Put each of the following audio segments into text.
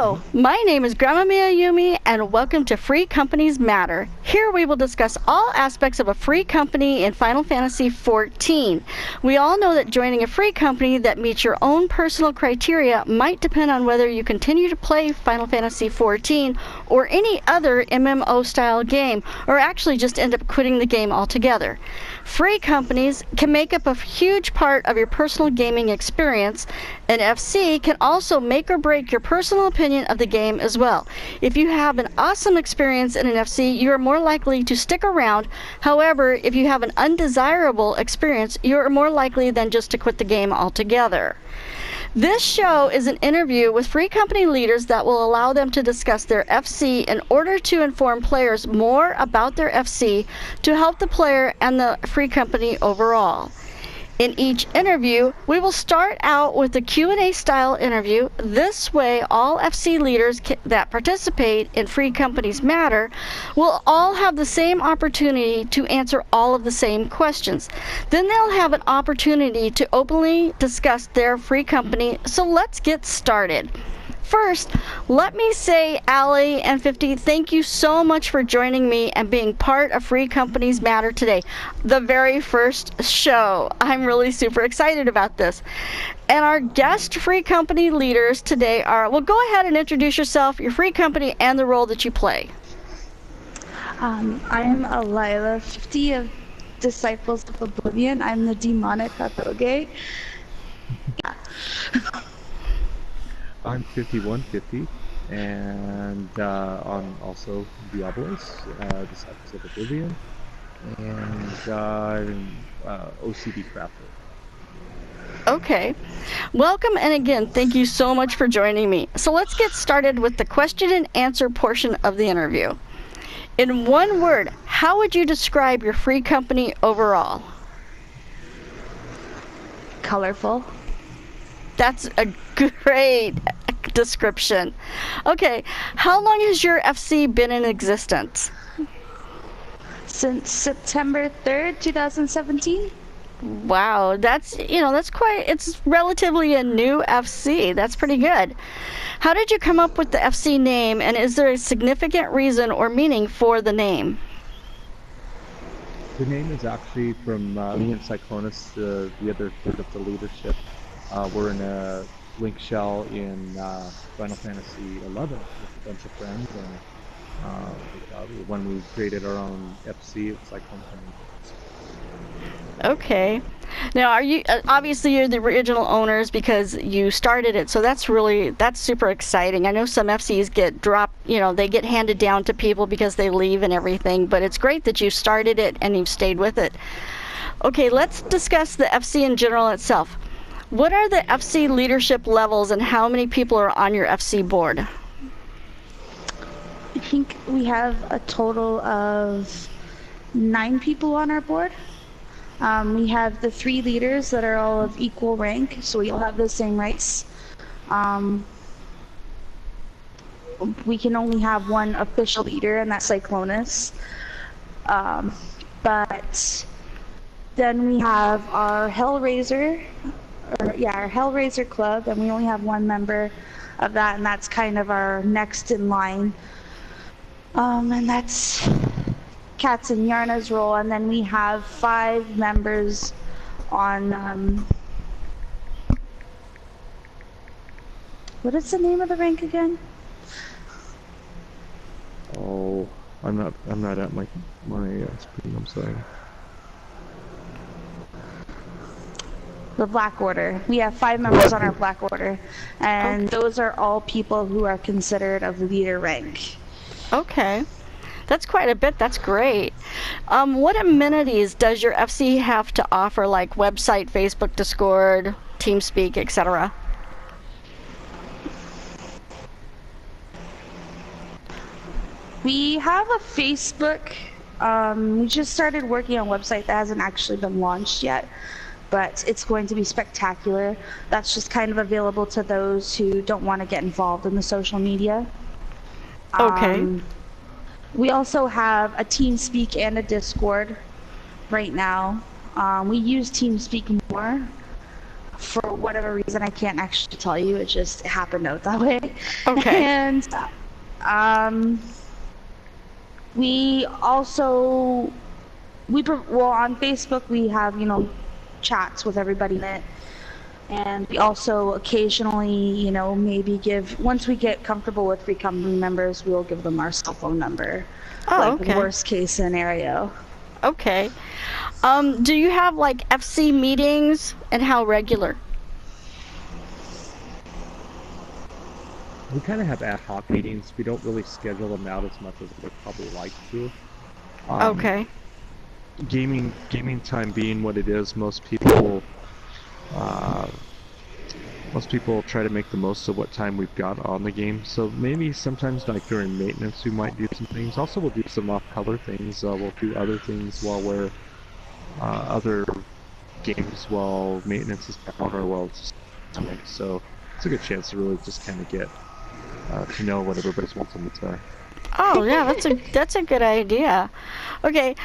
Hello, my name is Gramma Meayumi, and welcome to Free Companies Matter. Here we will discuss all aspects of a free company in Final Fantasy XIV. We all know that joining a free company that meets your own personal criteria might depend on whether you continue to play Final Fantasy XIV or any other MMO-style game, or actually just end up quitting the game altogether. Free companies can make up a huge part of your personal gaming experience, and FC can also make or break your personal opinion of the game as well. If you have an awesome experience in an FC, you are more likely to stick around. However, if you have an undesirable experience, you are more likely than just to quit the game altogether. This show is an interview with free company leaders that will allow them to discuss their FC in order to inform players more about their FC to help the player and the free company overall. In each interview, we will start out with a Q&A style interview. This way, all FC leaders that participate in Free Companies Matter will all have the same opportunity to answer all of the same questions. Then they'll have an opportunity to openly discuss their free company. So let's get started. First, let me say, Allie and 50, thank you so much for joining me and being part of Free Companies Matter today, the very first show. I'm really super excited about this. And our guest free company leaders today are, well, go ahead and introduce yourself, your free company, and the role that you play. I'm Alila, 50 of Disciples of Oblivion. I'm the demonic Hatoge. Yeah. I'm 5150, and I'm also Diablos, Disciples of Oblivion, and I'm OCD Crafter. Okay. Welcome, and again, thank you so much for joining me. So let's get started with the question and answer portion of the interview. In one word, how would you describe your free company overall? Colorful. That's a great description. Okay, how long has your FC been in existence? Since September 3rd, 2017. Wow, that's it's relatively a new FC. That's pretty good. How did you come up with the FC name, and is there a significant reason or meaning for the name? The name is actually from me and Cyclonus, the other third of the leadership. We're in a link shell in Final Fantasy XI with a bunch of friends, and when we created our own FC, it's like homecoming. Okay. Now, are you obviously you're the original owners because you started it, so that's super exciting. I know some FCs get dropped, they get handed down to people because they leave and everything, but it's great that you started it and you've stayed with it. Okay, let's discuss the FC in general itself. What are the FC leadership levels and how many people are on your FC board? I think we have a total of 9 people on our board. We have the 3 leaders that are all of equal rank, so we all have the same rights. We can only have one official leader, and that's Cyclonus. But then we have our Hellraiser, our Hellraiser Club, and we only have one member of that, and that's kind of our next in line. And that's Katz and Yarna's role, and then we have 5 members on what is the name of the rank again? Oh, I'm not at my screen. I'm sorry. The Black Order. We have 5 members on our Black Order, and those are all people who are considered of leader rank. Okay. That's quite a bit. That's great. What amenities does your FC have to offer, like website, Facebook, Discord, TeamSpeak, etc.? We have a Facebook. We just started working on a website that hasn't actually been launched yet, but it's going to be spectacular. That's just kind of available to those who don't want to get involved in the social media. Okay. We also have a TeamSpeak and a Discord right now. We use TeamSpeak more. for whatever reason, I can't actually tell you. It just happened out that way. Okay. And we also well, on Facebook we have, you know, chats with everybody in it. And we also occasionally, you know, maybe once we get comfortable with free company members, we'll give them our cell phone number. Oh, like okay. worst case scenario. Okay. Do you have like FC meetings, and how regular? We kind of have ad hoc meetings. We don't really schedule them out as much as we'd probably like to. Okay. Gaming time being what it is, most people try to make the most of what time we've got on the game. So maybe sometimes, like during maintenance, we might do some things. Also, we'll do some off-color things. We'll do other things while we're other games while maintenance is down or while it's swing. So it's a good chance to really just kind of get to know what everybody's wants and needs are. Oh yeah, that's a good idea. Okay.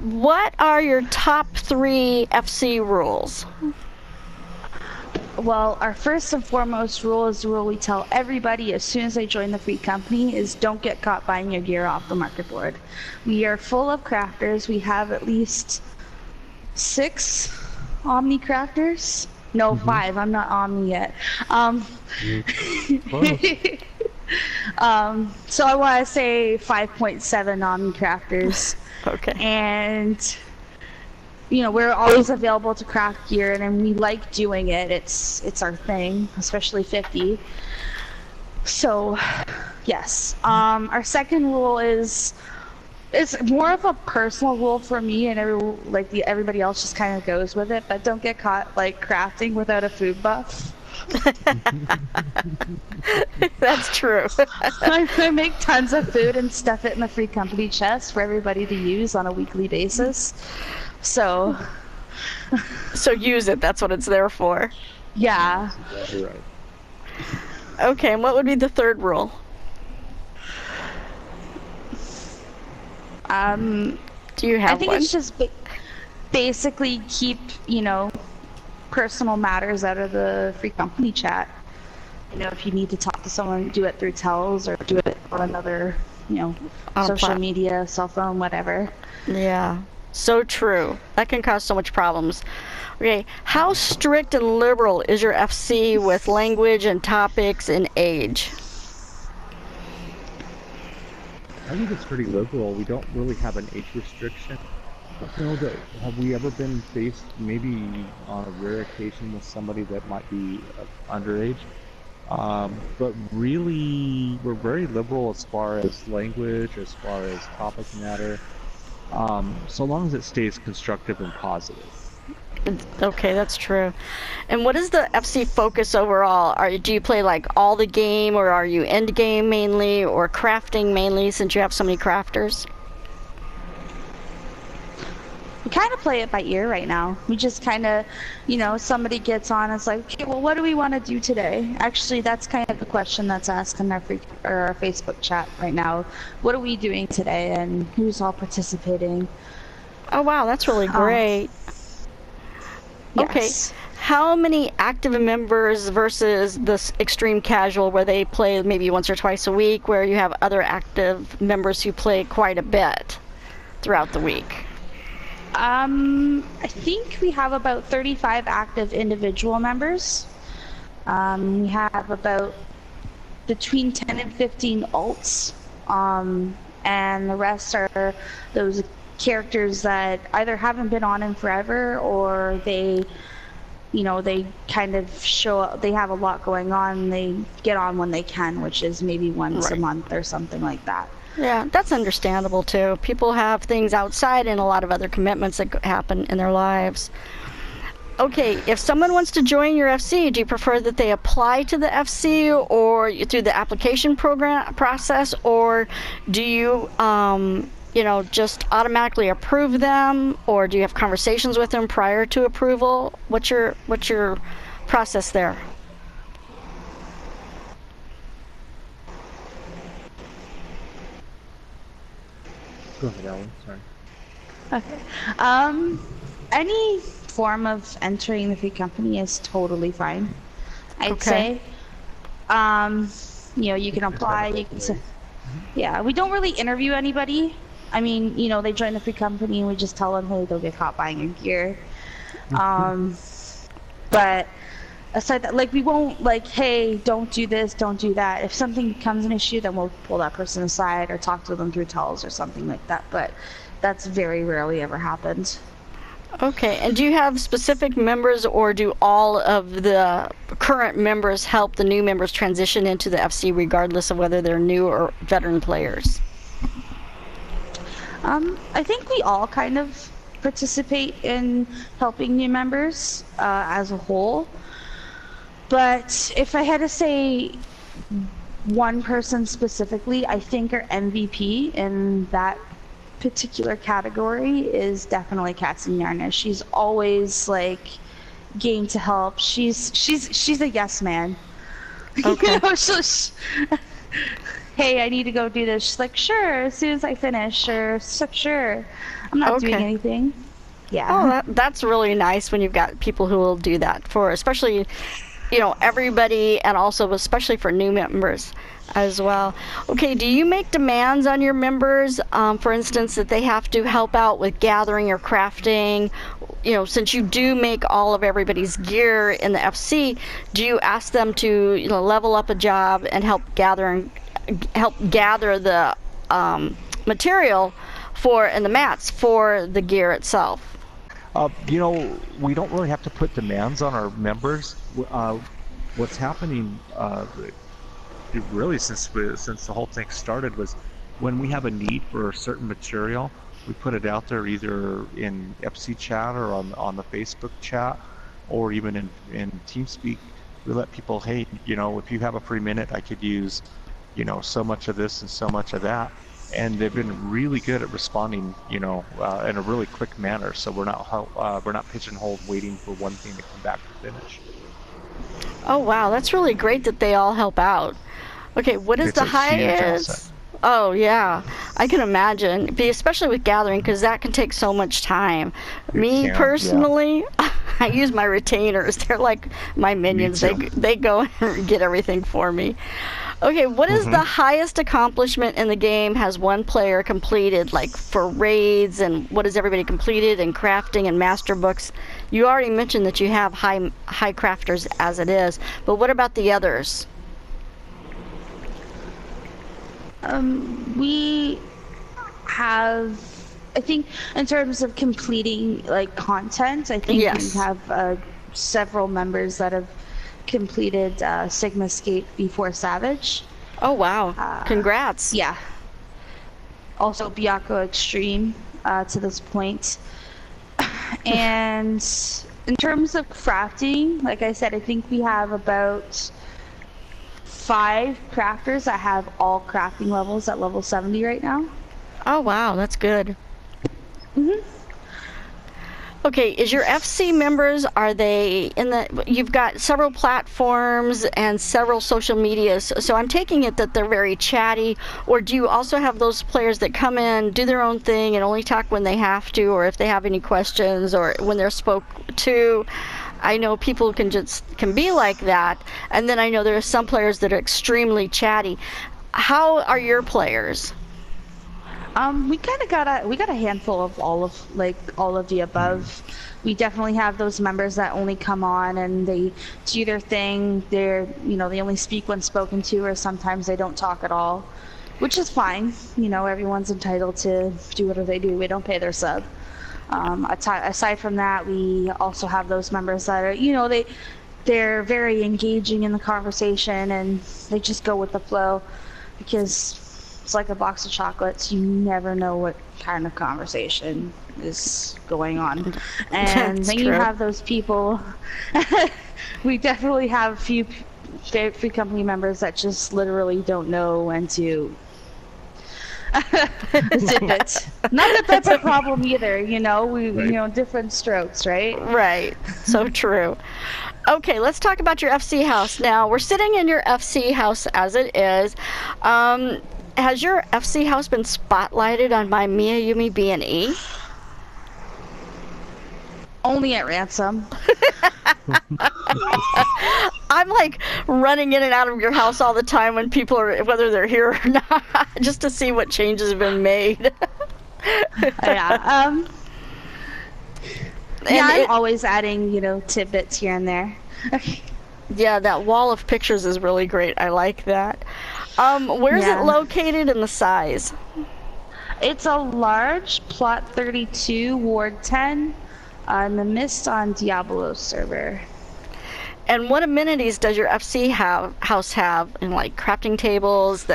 What are your top 3 FC rules? Well, our first and foremost rule is the rule we tell everybody as soon as they join the free company is don't get caught buying your gear off the market board. We are full of crafters. We have at least 6 Omni crafters. No, 5. I'm not Omni yet. So I want to say 5.7 Omni crafters. Okay. And you know, we're always available to craft gear, and we like doing it. It's our thing, especially 50. So, yes. Our second rule is it's more of a personal rule for me, and everybody else just kind of goes with it. But don't get caught like crafting without a food buff. That's true. I make tons of food and stuff it in the free company chest for everybody to use on a weekly basis. So use it. That's what it's there for. Yeah. Exactly right. Okay, and what would be the third rule? Do you have one? I think it's just basically keep, you know, personal matters out of the free company chat. You know, if you need to talk to someone, do it through Tells or do it on another, you know, social media, cell phone, whatever. Yeah. So true. That can cause so much problems. Okay, how strict and liberal is your FC with language and topics and age? I think it's pretty liberal. We don't really have an age restriction. You know, have we ever been faced, maybe on a rare occasion, with somebody that might be underage? But really, we're very liberal as far as language, as far as topic matter. So long as it stays constructive and positive. Okay, that's true. And what is the FC focus overall? Do you play like all the game, or are you end game mainly, or crafting mainly, since you have so many crafters? We kind of play it by ear right now. We just kind of, you know, somebody gets on, it's like, okay, well, what do we want to do today? Actually, that's kind of the question that's asked in our Facebook chat right now. What are we doing today, and who's all participating? Oh, wow, that's really great. Yes. Okay, how many active members versus this extreme casual where they play maybe once or twice a week, where you have other active members who play quite a bit throughout the week? I think we have about 35 active individual members. We have about between 10 and 15 alts, and the rest are those characters that either haven't been on in forever, or they, you know, they kind of show up, they have a lot going on, they get on when they can, which is maybe once a month or something like that. Yeah, that's understandable too. People have things outside and a lot of other commitments that happen in their lives. Okay, if someone wants to join your FC, do you prefer that they apply to the FC or through the application process, or do you, you know, just automatically approve them, or do you have conversations with them prior to approval? What's your process there? Go ahead, Alan. Sorry. Okay. Any form of entering the free company is totally fine, I'd Okay. say. You can apply. You can say, yeah, we don't really interview anybody. I mean, they join the free company and we just tell them, hey, they'll get caught buying your gear. But aside that, like, we won't like, hey, don't do this, don't do that. If something becomes an issue, then we'll pull that person aside or talk to them through tells or something like that. But that's very rarely ever happened. Okay, and do you have specific members, or do all of the current members help the new members transition into the FC regardless of whether they're new or veteran players? I think we all kind of participate in helping new members as a whole. But if I had to say one person specifically, I think our MVP in that particular category is definitely Katsinyarna. She's always like game to help. She's a yes man. Okay. Hey, I need to go do this. She's like, sure, as soon as I finish, or sure. I'm not doing anything. Yeah. Oh, that's really nice when you've got people who will do that for, especially, everybody, and also especially for new members as well. Okay, do you make demands on your members, for instance, that they have to help out with gathering or crafting? Since you do make all of everybody's gear in the FC, do you ask them to, level up a job and help gather the material and the mats for the gear itself? We don't really have to put demands on our members. What's happening really since the whole thing started was when we have a need for a certain material, we put it out there either in FC chat or on the Facebook chat, or even in TeamSpeak. We let people, hey, if you have a free minute, I could use so much of this and so much of that. And they've been really good at responding, in a really quick manner. So we're not pigeonholed waiting for one thing to come back to finish. Oh wow, that's really great that they all help out. Okay, what is It's the a huge highest? asset. Oh yeah, I can imagine, especially with gathering, because that can take so much time. Me personally, I use my retainers. They're like my minions. They go and get everything for me. Okay, what is the highest accomplishment in the game has one player completed, like for raids, and what has everybody completed in crafting and master books? You already mentioned that you have high crafters as it is, but what about the others? We have, I think, in terms of completing like content, I think we have several members that have completed Sigmascape before Savage. Oh wow! Congrats. Yeah. Also Byakko Extreme to this point. And in terms of crafting, like I said, I think we have about 5 crafters that have all crafting levels at level 70 right now. Oh wow, that's good. Okay, is your FC members, are they you've got several platforms and several social medias, so I'm taking it that they're very chatty, or do you also have those players that come in, do their own thing, and only talk when they have to, or if they have any questions, or when they're spoke to? I know people can be like that, and then I know there are some players that are extremely chatty. How are your players? We kind of got a handful of all of the above. We definitely have those members that only come on and they do their thing. They only speak when spoken to, or sometimes they don't talk at all, which is fine. Everyone's entitled to do whatever they do. We don't pay their sub. Aside from that, we also have those members that are, they're very engaging in the conversation and they just go with the flow, because it's like a box of chocolates. You never know what kind of conversation is going on. And then you have those people. We definitely have a few free company members that just literally don't know when to zip it. Not that that's a problem either, different strokes, right? Right. So true. Okay, let's talk about your FC house. Now, we're sitting in your FC house as it is. Has your FC house been spotlighted on my Meayumi B&E? Only at ransom. I'm like running in and out of your house all the time when people are, whether they're here or not, just to see what changes have been made. Yeah. Yeah, I'm it, always adding, tidbits here and there. yeah, that wall of pictures is really great. I like that. Where's it Yeah. located and the size? It's a large plot 32, Ward 10, in the Mist on Diablo server. And what amenities does your FC house have? And like crafting tables,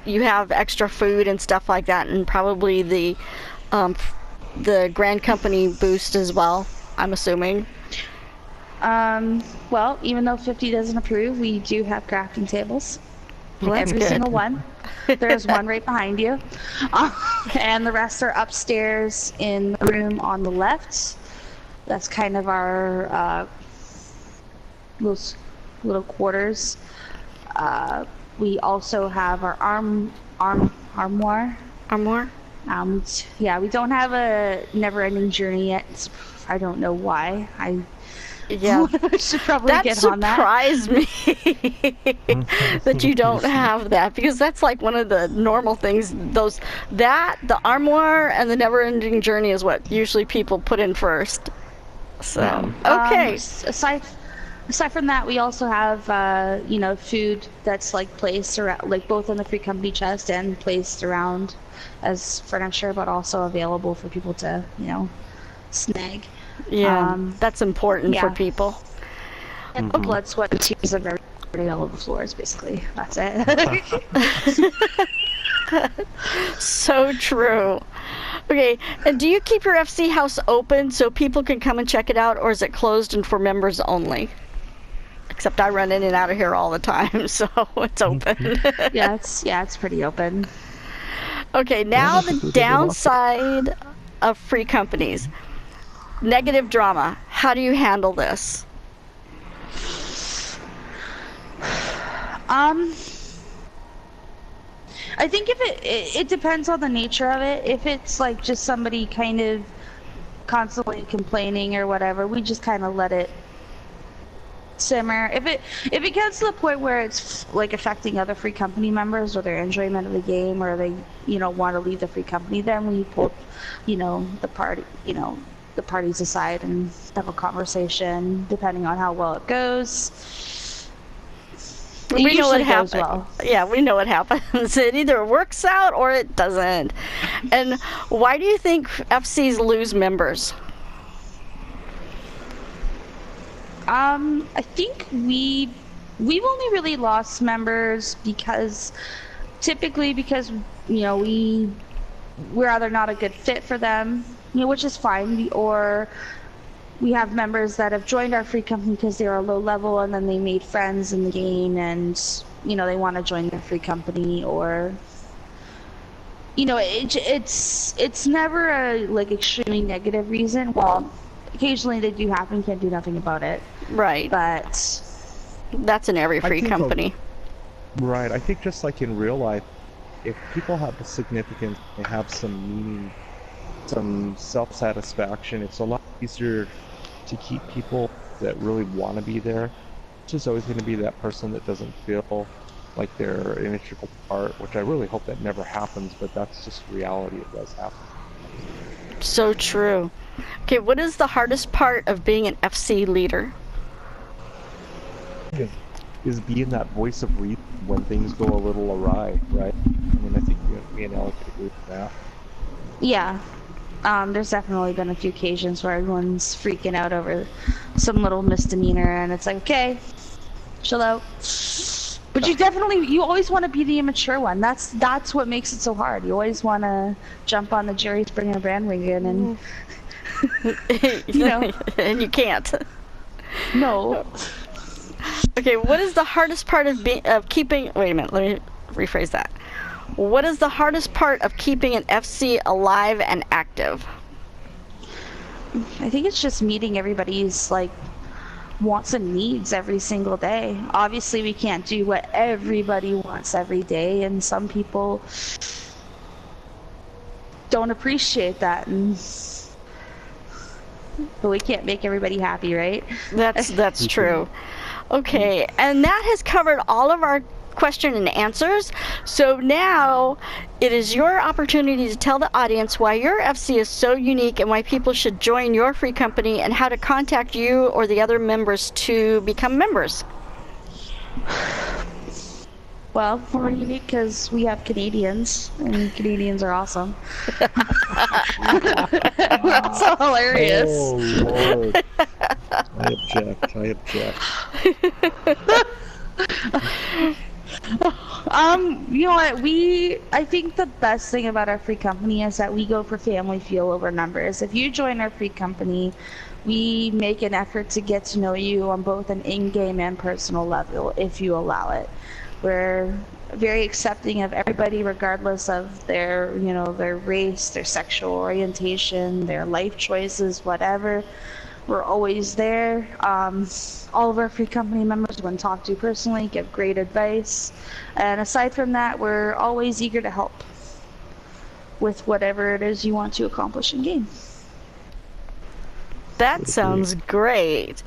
you have extra food and stuff like that, and probably the Grand Company boost as well, I'm assuming. Well, even though 50 doesn't approve, we do have crafting tables. Well, that's Every good. single one. There's one right behind you. And the rest are upstairs in the room on the left. That's kind of our little quarters. We also have our armoire. Armoire? Yeah, we don't have a never-ending journey yet. I don't know why. Yeah, should probably get on that. Surprised me that you don't have that, because that's like one of the normal things. The armoire and the never-ending journey is what usually people put in first. So okay. Aside from that, we also have food that's like placed around, like both in the free company chest and placed around as furniture, but also available for people to snag. Yeah, that's important for people. And blood, sweat, and tears are very all over the floors, basically. That's it. So true. Okay, and do you keep your FC house open so people can come and check it out, or is it closed and for members only? Except I run in and out of here all the time, so it's open. Yeah, it's pretty open. Okay, now the downside of free companies. Negative drama. How do you handle this? I think if it depends on the nature of it. If it's like just somebody kind of constantly complaining or whatever, we just kind of let it simmer. If it gets to the point where it's like affecting other free company members or their enjoyment of the game, or they want to leave the free company, then we pull the parties aside and have a conversation depending on how well it goes. We know what happens. Well. Yeah, we know what happens. It either works out or it doesn't. And why do you think FCs lose members? I think we've only really lost members because we're either not a good fit for them, which is fine, or we have members that have joined our free company because they were low level and then they made friends in the game and they want to join their free company, or it's never a like extremely negative reason. Well, occasionally they do happen, can't do nothing about it. Right. But that's in every free company. Right. I think just like in real life, if people have a significance, they have some meaning, some self-satisfaction, it's a lot easier to keep people that really want to be there. It's just always going to be that person that doesn't feel like they're an integral part, which I really hope that never happens, but that's just reality. It does happen. So true. Okay, what is the hardest part of being an FC leader? Is being that voice of reason when things go a little awry, right? I mean, I think me and Ellie could agree with that. Yeah. There's definitely been a few occasions where everyone's freaking out over some little misdemeanor, and it's like, okay, chill out. But you always want to be the immature one. That's what makes it so hard. You always want to jump on the Jerry Springer bandwagon and, and you can't. No. Okay, what is the hardest part of keeping... Wait a minute, let me rephrase that. What is the hardest part of keeping an FC alive and active? I think it's just meeting everybody's wants and needs every single day. Obviously, we can't do what everybody wants every day, and some people don't appreciate that. And but we can't make everybody happy, right? That's true. Okay, and that has covered all of our question and answers. So now it is your opportunity to tell the audience why your FC is so unique and why people should join your free company and how to contact you or the other members to become members. Well, we're unique because we have Canadians, and Canadians are awesome. That's so hilarious. Oh, Lord. I object. You know what? I think the best thing about our free company is that we go for family feel over numbers. If you join our free company, we make an effort to get to know you on both an in-game and personal level, if you allow it. We're very accepting of everybody, regardless of their race, their sexual orientation, their life choices, whatever. We're always there. All of our free company members, when talked to personally, give great advice. And aside from that, we're always eager to help with whatever it is you want to accomplish in game. That sounds great.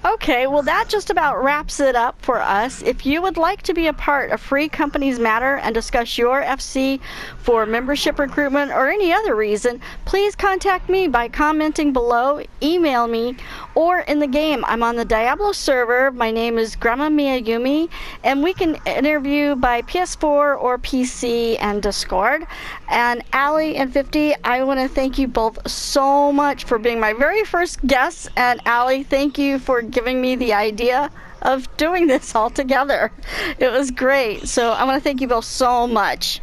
Okay, well that just about wraps it up for us. If you would like to be a part of Free Companies Matter and discuss your FC for membership recruitment or any other reason, please contact me by commenting below, email me, or in the game. I'm on the Diablo server. My name is Gramma Meayumi, and we can interview by PS4 or PC and Discord. And Allie and 50, I want to thank you both so much for being my very first guests. And Allie, thank you for giving me the idea of doing this all together. It was great. So I want to thank you both so much.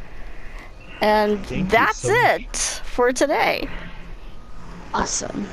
And that's it for today. Awesome.